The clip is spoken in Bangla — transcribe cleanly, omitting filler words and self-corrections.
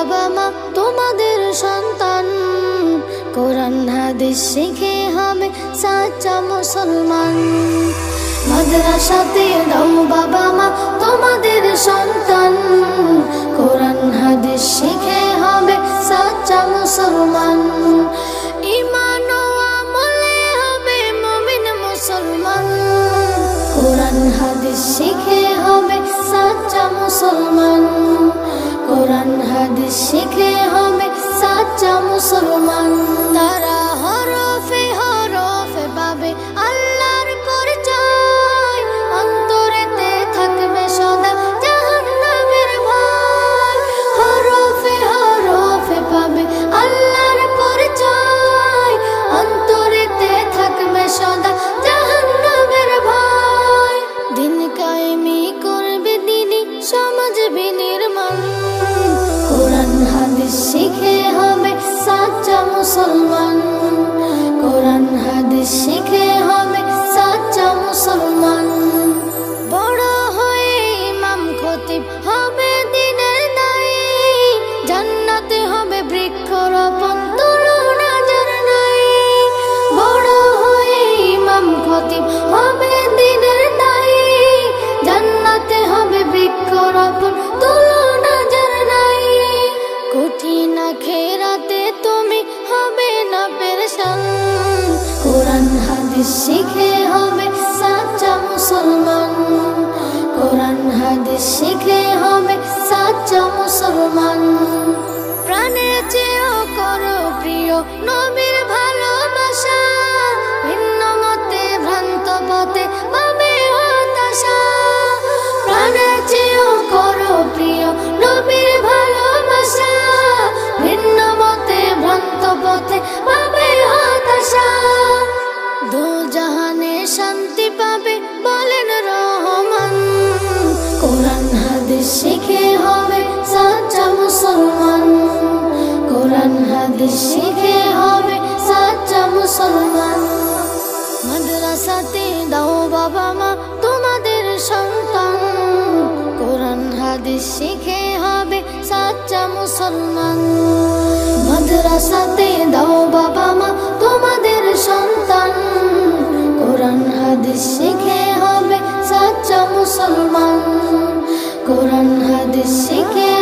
বাবা মা তোমাদের সন্তান, কোরআন হাদিস শিখে হবে সাচ্চা মুসলমান। মাদ্রাসাতে দাও বাবা মা তোমাদের সন্তান, কোরআন হাদিস শিখে হবে সাচ্চা মুসলমান। ঈমান ও আমলে হবে মুমিন মুসলমান, কোরআন হাদিস শিখে হবে সাচ্চা মুসলমান। কোরআন হাদিস শিখে হবে সাচ্চা মুসলমান। তারা হরফে হরফে পাবে আল্লাহর পরিচয়, অন্তরেতে থাকবে সদা জাহান্নামের ভয়। হরফে হরফে পাবে আল্লাহর পরিচয়, অন্তরেতে থাকবে সদা জাহান্নামের ভয়। দিন কায়েমি করবে দিনী সমাজ বিনির্মাণ, কোরআন হাদিস শিখে হবে সাচ্চা মুসলমান। কোরআন হাদিস শিখে হবে সাচ্চা মুসলমান। বড় হয়ে ইমাম খতিব হবে দিনের দায়ী, জান্নাতে হবে বৃক্ষরোপণ তুলনা যার নাই। বড় হয়ে ইমাম খতিব হবে দিনের দায়ী, জান্নাতে হবে বৃক্ষরোপণ তুলনা যার নাই। কঠিন আখিরাতে তুমি হবে না পেরেশান, কোরআন হাদিস শিখে হবে সাচ্চা মুসলমান। কোরআন হাদিস শিখে হবে সাচ্চা মুসলমান। প্রাণের চেয়েও করো প্রিয় নবীর ভালোবাসা, ভিন্ন মতে ভ্রান্ত পথে পাবে হতাশা। প্রাণের চেয়েও করো প্রিয় নবীর ভালোবাসা, ভিন্ন মতে ভ্রান্ত পথে পাবে হতাশা। দো জাহানে শান্তি পাবে বলেন রহমান, কোরআন হাদিস শিখে হবে সাচ্চা মুসলমান। কোরআন হাদিস শিখে হবে সাচ্চা মুসলমান। মাদ্রাসাতে দাও বাবা মা তোমাদের সন্তান, কোরআন হাদিস শিখে হবে সাচ্চা মুসলমান। মাদ্রাসাতে দাও বাবা মা তোমাদের সন্তান, কোরআন হাদিস শিখে হবে সাচ্চা মুসলমান। কোরআন হাদিস শিখে